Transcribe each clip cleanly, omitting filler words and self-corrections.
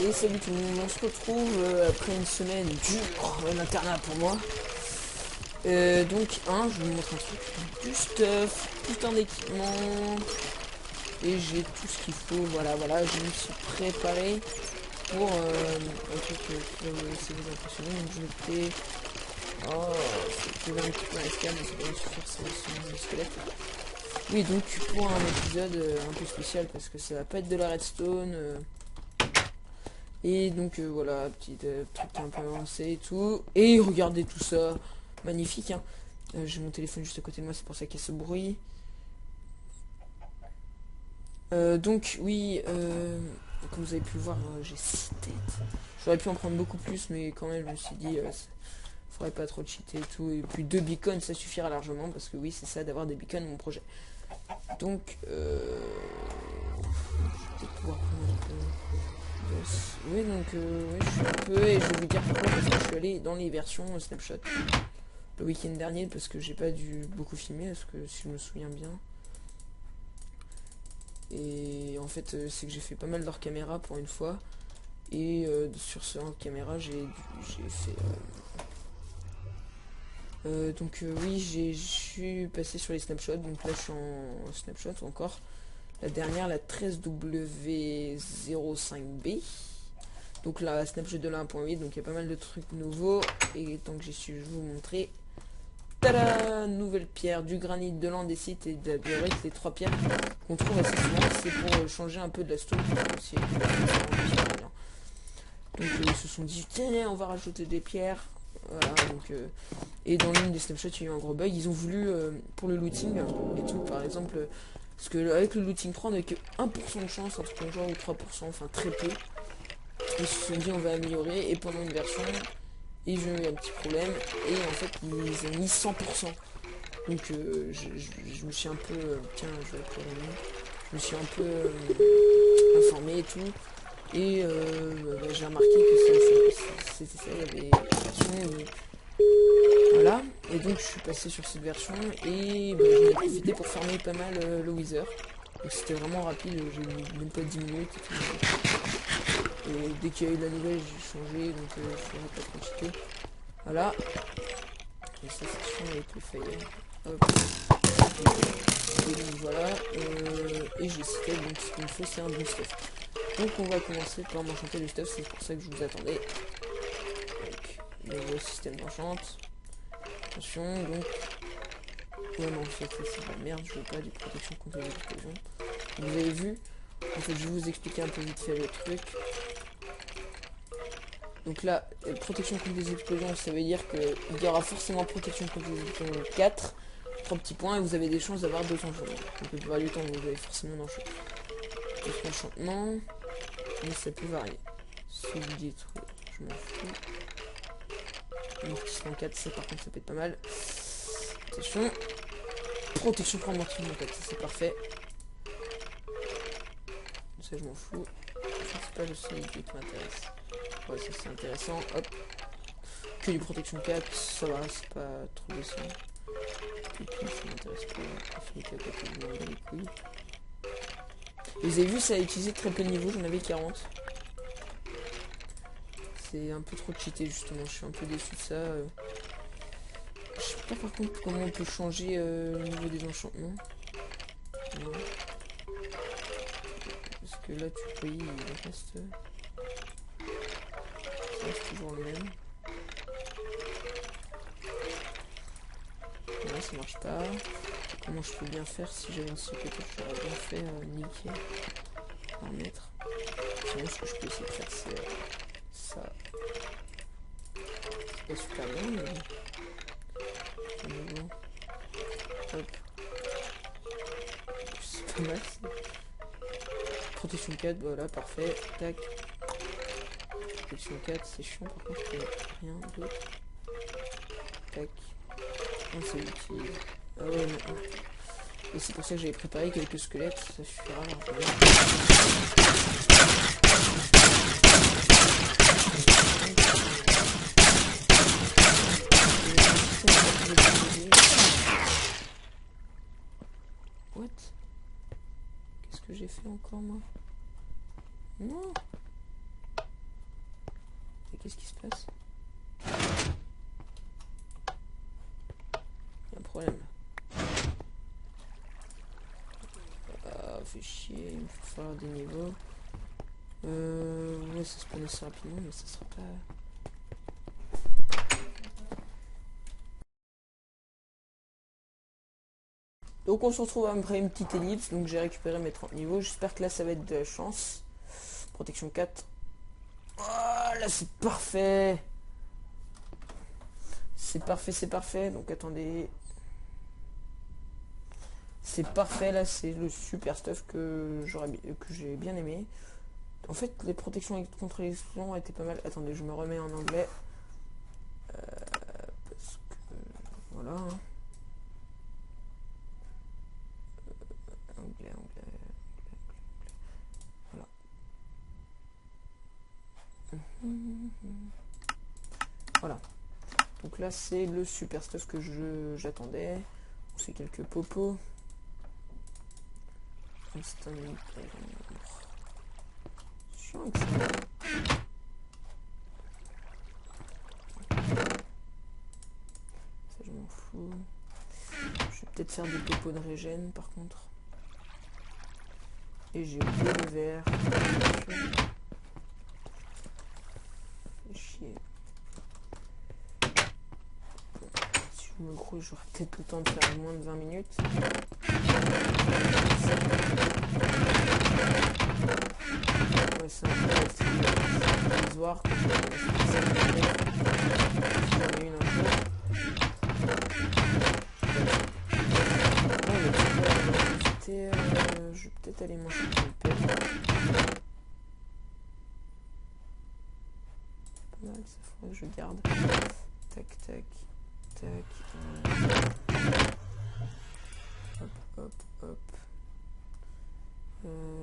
Et salut tout le monde, on se retrouve après une semaine dure d'internat pour moi. Donc, je vous montre un truc. Du stuff, putain d'équipement. Et j'ai tout ce qu'il faut, voilà, je me suis préparé pour un truc qui va essayer de vous impressionner. Donc je vais... Oh, c'est un petit peu risqué, mais c'est pas suffire sur le squelette. Oui, donc pour un épisode un peu spécial, parce que ça va pas être de la redstone. Et donc voilà, petit truc un peu avancé et tout. Et regardez tout ça, magnifique hein. J'ai mon téléphone juste à côté de moi, c'est pour ça qu'il y a ce bruit. Donc oui, comme vous avez pu le voir, j'ai 6 têtes. J'aurais pu en prendre beaucoup plus, mais quand même je me suis dit, faudrait pas trop cheater et tout. Et puis 2 beacons, ça suffira largement, parce que oui, c'est ça d'avoir des beacons mon projet. Donc, je vais peut-être pouvoir prendre un peu... Oui, donc ouais, je suis un peu, et je vais vous dire pourquoi, parce que je suis allé dans les versions snapshot le week-end dernier, parce que j'ai pas dû beaucoup filmer, parce que si je me souviens bien. Et en fait, c'est que j'ai fait pas mal d'hors caméra pour une fois, et sur ce hors caméra, j'ai fait. Donc oui, je suis passé sur les snapshots, donc là je suis en snapshot encore. La dernière, la 13W05B. Donc la snapshot de la 1.8, donc il y a pas mal de trucs nouveaux. Et tant que j'y suis, je vais vous montrer. Tada! Nouvelle pierre, du granit, de l'andésite et de la diorite, les 3 pierres qu'on trouve assez souvent. C'est pour changer un peu de la stone. Donc ils se sont dit, tiens, on va rajouter des pierres. Voilà, donc, et dans l'une des snapshots, il y a eu un gros bug. Ils ont voulu, pour le looting et tout, par exemple, parce que avec le looting 3, on n'a que 1% de chance, un truc comme genre, ou 3%, enfin très peu. Ils se sont dit on va améliorer, et pendant une version ils ont eu un petit problème et en fait ils ont mis 100%. Donc je me suis un peu tiens, je vais je me suis un peu informé et tout, et j'ai remarqué que c'était ça, il y avait une version où... Voilà, et donc je suis passé sur cette version et j'en ai profité pour farmer pas mal le Wither. Donc c'était vraiment rapide, j'ai mis même pas 10 minutes et tout. Et dès qu'il y a eu de la nouvelle, j'ai changé, donc il faudrait pas trop cheater. Voilà. Et ça, c'est chiant avec le fail. Hop. Et donc voilà. Et j'ai cité, donc ce qu'il me faut, c'est un bon stuff. Donc on va commencer par m'enchanter le stuff, c'est pour ça que je vous attendais. Donc, nouveau système d'enchante. Attention, donc. Ouais, non, c'est de la merde, je veux pas des protections contre les explosions. Vous avez vu, en fait, je vais vous expliquer un peu vite fait le truc. Donc là, protection contre les explosions, ça veut dire qu'il y aura forcément protection contre les explosions 4, 3 petits points, et vous avez des chances d'avoir 2 enchantements. Donc la plupart du temps, vous avez forcément d'enchantement. D'autres enchantements, mais ça peut varier. Si vous dites, je m'en fous. Amortissement 4, ça par contre, ça peut être pas mal. Attention. Protection contre amortissement 4, ça c'est parfait. Ça, je m'en fous. C'est pas le seul qui m'intéresse. Ouais, ça c'est intéressant. Hop. Que du protection 4, ça va, c'est pas trop décent. Et puis ça m'intéresse pas. Affinité à côté, je m'en bats les couilles. Et vous avez vu, ça a utilisé très peu de niveau, j'en avais 40. C'est un peu trop cheaté justement, je suis un peu déçu de ça. Je sais pas par contre comment on peut changer le niveau des enchantements. Non. Parce que là tu peux il reste... Ça reste toujours le même. Là ça marche pas. Comment je peux bien faire si j'avais une secrétaire, je l'aurais bien fait niquer. Paramètres. Sinon ce que je peux essayer de faire c'est ça. C'est pas super bien mais... Hop. C'est pas mal ça. Protection 4, voilà, parfait. Tac. Protection 4, c'est chiant par contre, il n'y a rien d'autre. Tac. On s'utilise. Ah ouais, non. Et c'est pour ça que j'avais préparé quelques squelettes, ça suffira largement. What? Qu'est-ce que j'ai fait encore moi? Non. Qu'est-ce qui se passe? Il y a un problème. Ah, fait chier, il me faut falloir des niveaux. Ouais, ça se spawn assez rapidement, mais ça sera pas... Donc on se retrouve après une petite ellipse, donc j'ai récupéré mes 30 niveaux. J'espère que là ça va être de la chance. Protection 4. Oh, là c'est parfait. C'est parfait, c'est parfait. Donc attendez. C'est parfait, là c'est le super stuff que j'ai bien aimé. En fait les protections contre l'explosion étaient pas mal. Attendez, je me remets en anglais. Parce que... Voilà. Hein. Anglais, anglais. Voilà. Voilà. Donc là c'est le super stuff que j'attendais. On fait quelques popos. C'est un chiant avec ça. Ça je m'en fous. Je vais peut-être faire des popos de régène par contre. Et j'ai oublié le verre. Fait chier. Si je me gros, j'aurai peut-être le temps de faire moins de 20 minutes. Ouais, c'est un peu provisoire. J'en ai une un jour. Je vais peut-être aller manger une pelle. Pas mal, ça faudrait que je garde. Tac, tac, tac. Hop, hop, hop.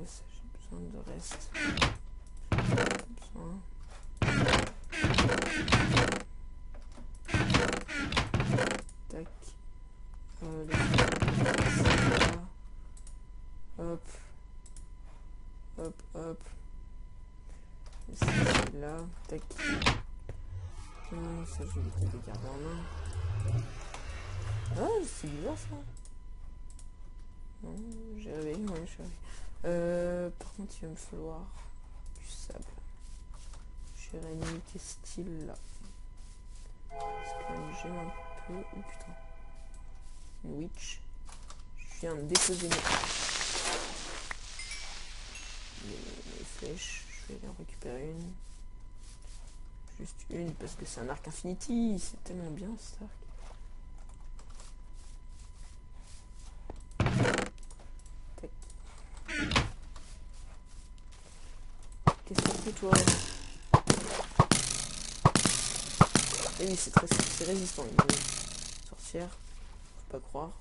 Ça, j'ai besoin de reste. Besoin. Tac. Hop. Hop, hop. C'est là. Tac. Ça, je vais les garder en main. Ah, c'est bizarre ça. Non, j'ai rêvé, ouais, j'ai rêvé. Par contre, il va me falloir du sable. Jérémy, qu'est-ce qu'il là? Parce que là, j'aime un peu. Oh putain. Une witch. Je viens de déposer mes flèches. Je vais en récupérer une. Juste une parce que c'est un arc infinity. C'est tellement bien cet arc. Qu'est-ce que c'est toi? Et oui, c'est résistant une sorcière. Faut pas croire.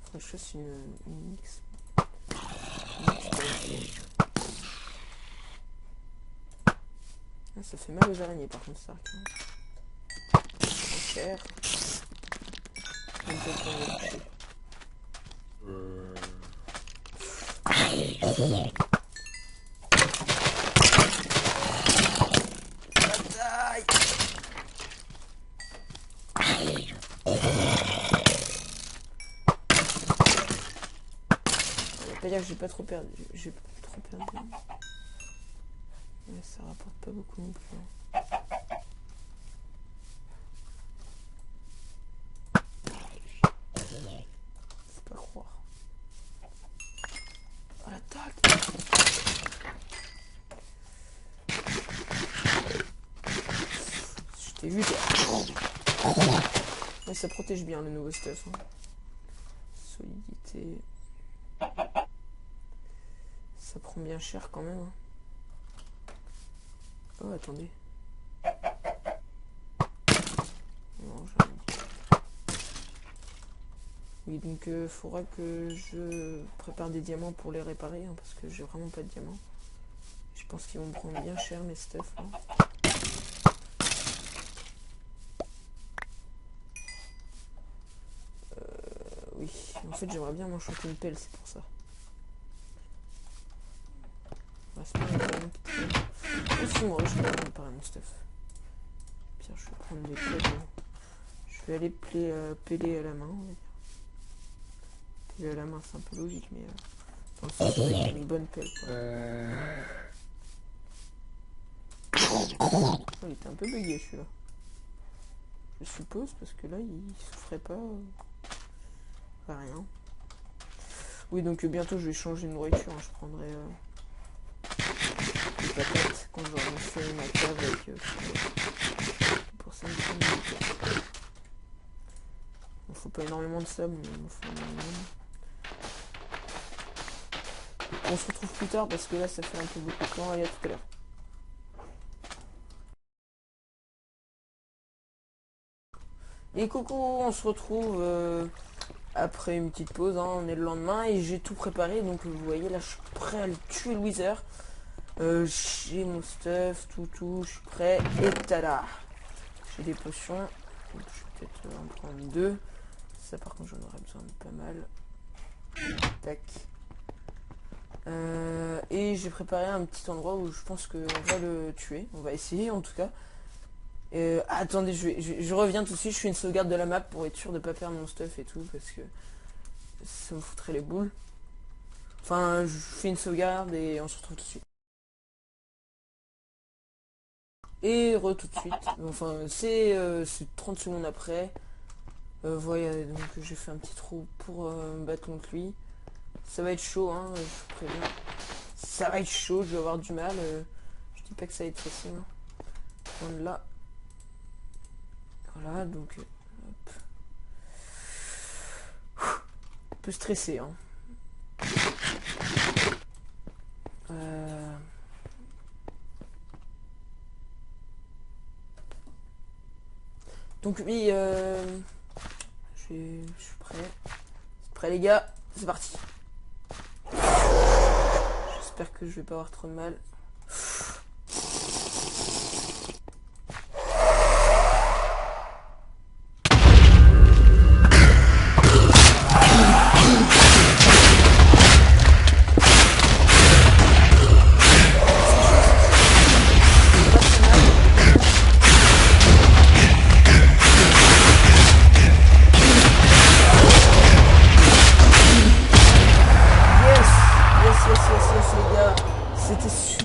Faudrait que je fasse une mix. Ah, ça fait mal aux araignées par contre ça. Cher. Pas dire que j'ai pas trop perdu. J'ai trop perdu. Mais ça rapporte pas beaucoup non plus. Faut pas croire. Oh l'attaque! Je t'ai vu toi. Mais ça protège bien le nouveau stuff. Hein. Solidité. Ça prend bien cher quand même. Hein. Oh attendez. Non, j'ai rien dit. Oui donc faudra que je prépare des diamants pour les réparer hein, parce que j'ai vraiment pas de diamants. Je pense qu'ils vont me prendre bien cher mes stuff. Hein. Oui, en fait j'aimerais bien m'enchanter une pelle, c'est pour ça. Ouais, c'est pas vraiment qui aussi, moi, je vais préparer mon stuff. Pierre, je vais prendre des pelles. Je vais aller peler à la main, on va dire. Peler à la main, c'est un peu logique, mais dans le sens avec une bonne pelle, quoi. Oh, il était un peu bugué, celui-là. Je suppose, parce que là, il souffrait pas. Pas rien. Oui, donc bientôt, je vais changer de nourriture. Hein. Je prendrai des patates quand j'aurai fait ma cave avec... pour ça, il me faut pas énormément de sable, mais il me faut énormément. On se retrouve plus tard, parce que là, ça fait un peu beaucoup de temps. Allez, à tout à l'heure. Et coucou, on se retrouve après une petite pause, hein, on est le lendemain et j'ai tout préparé, donc vous voyez là je suis prêt à le tuer le Wither. J'ai mon stuff, tout, je suis prêt et tada. J'ai des potions, donc je vais peut-être en prendre 2. Ça par contre j'en aurais besoin de pas mal. Tac. Et j'ai préparé un petit endroit où je pense qu'on va le tuer, on va essayer en tout cas. Attendez, je reviens tout de suite, je fais une sauvegarde de la map pour être sûr de pas perdre mon stuff et tout, parce que ça me foutrait les boules. Enfin, je fais une sauvegarde et on se retrouve tout de suite. Et tout de suite, enfin c'est 30 secondes après. Voilà, donc j'ai fait un petit trou pour me battre contre lui. Ça va être chaud, hein, je vous préviens. Ça va être chaud, je vais avoir du mal. Je dis pas que ça va être facile. Hein. Loin de là. Voilà, donc hop. Un peu stressé, hein. Donc oui, je suis prêt. C'est prêt les gars, c'est parti. J'espère que je vais pas avoir trop de mal.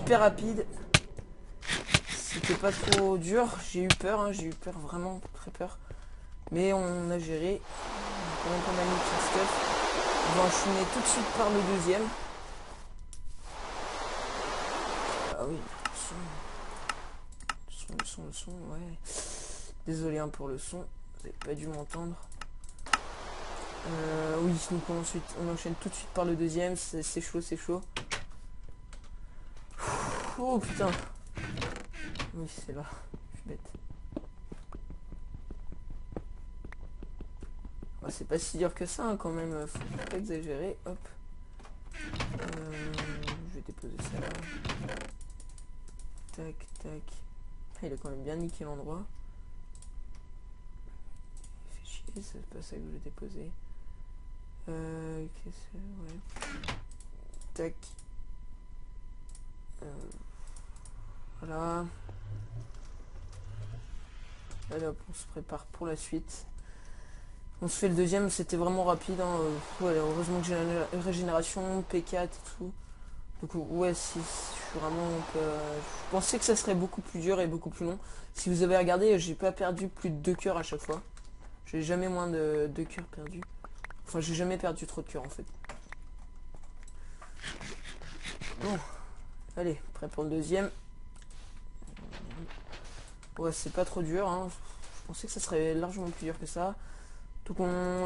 Rapide, c'était pas trop dur, j'ai eu peur, hein, j'ai eu peur, vraiment très peur, mais on a géré. Pendant qu'on a mis tout stuff, on va enchaîner tout de suite par le deuxième. Ah oui, le son, ouais. Désolé hein, pour le son, vous n'avez pas dû m'entendre. Oui, donc on enchaîne tout de suite par le deuxième, c'est chaud, c'est chaud. Oh putain. Oui, c'est là. Je suis bête. Oh, c'est pas si dur que ça hein, quand même. Faut pas exagérer. Hop. Je vais déposer ça là. Tac, tac. Ah, il a quand même bien niqué l'endroit. Il fait chier, c'est pas ça que je vais déposer. Qu'est-ce que... Ouais. Tac. Voilà. Allez hop, on se prépare pour la suite. On se fait le deuxième, c'était vraiment rapide. Hein. Ouais, heureusement que j'ai la régénération, P4 et tout. Donc ouais, si je suis vraiment... je pensais que ça serait beaucoup plus dur et beaucoup plus long. Si vous avez regardé, j'ai pas perdu plus de 2 cœurs à chaque fois. J'ai jamais moins de 2 cœurs perdus. Enfin, j'ai jamais perdu trop de cœurs en fait. Bon. Allez, prêt pour le deuxième. Ouais, c'est pas trop dur, hein. Je pensais que ça serait largement plus dur que ça. Donc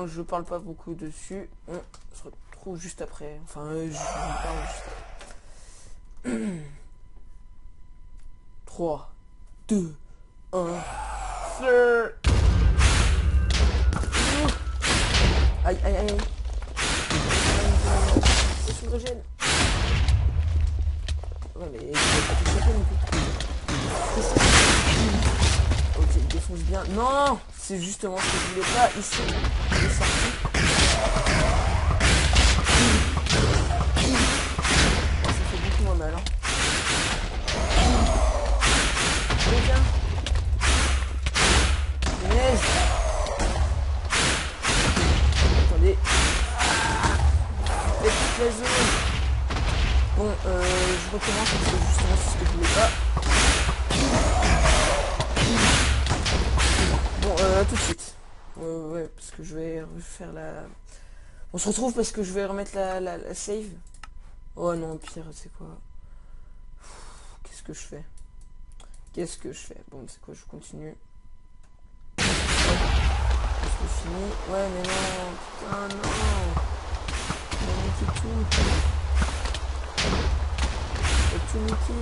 je parle pas beaucoup dessus. On se retrouve juste après. Enfin, je parle juste après. 3, 2, 1. Feu. Aïe, aïe, aïe. Je me régène. Ouais, mais il va pas tout choper non plus. Ok, il défonce bien. Non, c'est justement ce que je voulais pas. Ici, il est sorti. Ça fait beaucoup moins mal. Hein. la zone. Bon, je recommence parce que justement c'est ce que je voulais pas. Bon, à tout de suite. Ouais, parce que je vais refaire la... On se retrouve parce que je vais remettre la save. Oh non, pire, c'est quoi? Qu'est-ce que je fais? Qu'est-ce que je fais? Bon, c'est quoi, je continue. C'est fini. Ouais, mais non, putain, non. On a niqué tout. On a tout niqué.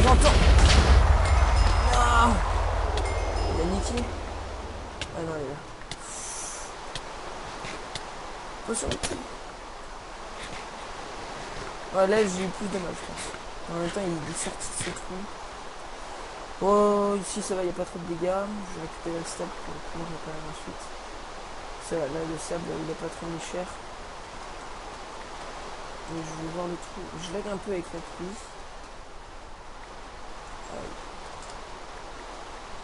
J'entends. Ah, il a niqué. Ah non, il est là. Attention. Ouais, là j'ai eu plus de mal, je pense. En même temps, il est sorti de ce trou. Oh, ici ça va, il n'y a pas trop de dégâts. Je vais récupérer le sable pour pouvoir réparer ensuite. Ça va, là le sable il n'a pas trop mis cher. Et je vais voir le trou. Je lag un peu avec la pluie.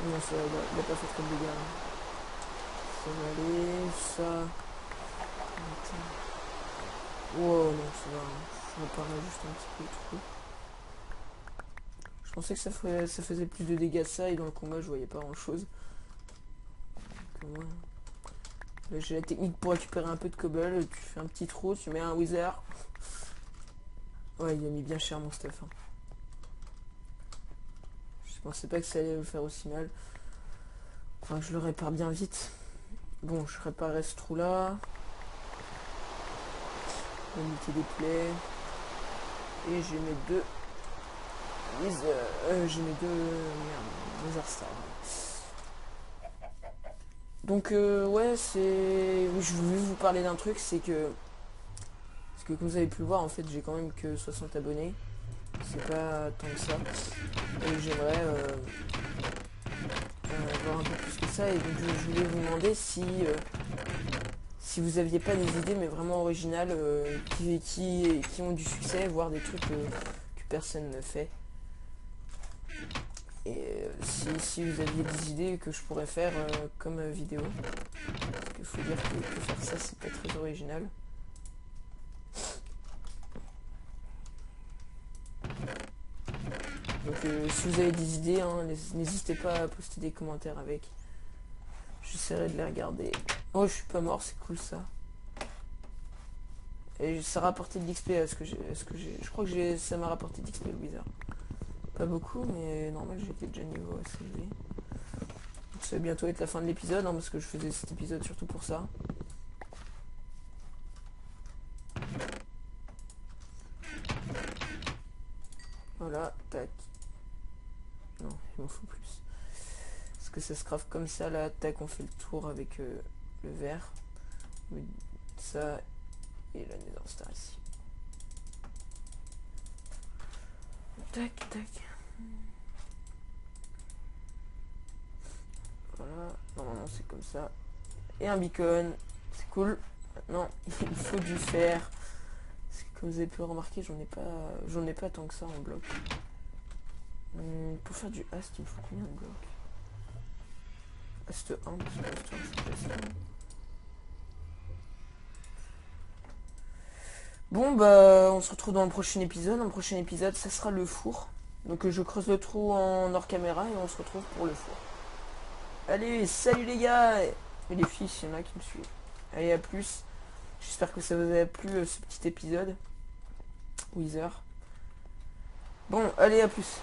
Non, ça va, il n'a pas fait trop de dégâts. Ça va aller, ça. Wow, non, ça va. Je réparais juste un petit peu le trou. Je pensais que ça faisait plus de dégâts ça, et dans le combat je voyais pas grand chose. Là j'ai la technique pour récupérer un peu de cobble, tu fais un petit trou, tu mets un wither. Ouais, il a mis bien cher mon stuff. Hein. Je pensais pas que ça allait me faire aussi mal. Enfin, je le répare bien vite. Bon, je réparerai ce trou là. Limiter des plaies. Et j'ai mes deux j'ai mes deux Wither Star. Donc ouais, c'est... Oui, je voulais vous parler d'un truc, c'est que... Parce que comme vous avez pu le voir, en fait, j'ai quand même que 60 abonnés. C'est pas tant que ça. Et j'aimerais voir un peu plus que ça. Et donc je voulais vous demander si vous aviez pas des idées, mais vraiment originales, qui ont du succès, voire des trucs que personne ne fait. Et si vous aviez des idées que je pourrais faire comme vidéo. Parce qu'il faut dire que faire ça, c'est pas très original. Donc si vous avez des idées, hein, n'hésitez pas à poster des commentaires avec. J'essaierai de les regarder. Oh, je suis pas mort, c'est cool ça. Et ça a rapporté de l'XP à ce que j'ai. Je crois que ça m'a rapporté de l'XP le Wither. Pas beaucoup, mais normal, j'étais déjà niveau assez élevé. Donc, ça va bientôt être la fin de l'épisode, hein, parce que je faisais cet épisode surtout pour ça. Voilà, tac. Non, il m'en faut plus. Parce que ça se craft comme ça, là, tac, on fait le tour avec le vert. Ça, et la Nether Star ici. Tac, tac. Voilà, normalement c'est comme ça. Et un beacon, c'est cool. Maintenant, il faut du fer. Parce que comme vous avez pu remarquer, j'en ai pas tant que ça en bloc. Pour faire du hast, il me faut combien de blocs? Hast 1, parce que hast 1 c'est déjà ça. Bon bah on se retrouve dans le prochain épisode. Dans le prochain épisode, ça sera le four. Donc je creuse le trou en hors caméra et on se retrouve pour le four. Allez, salut les gars et les filles, s'il y en a qui me suivent. Allez, à plus. J'espère que ça vous a plu ce petit épisode. Wither. Bon, allez, à plus.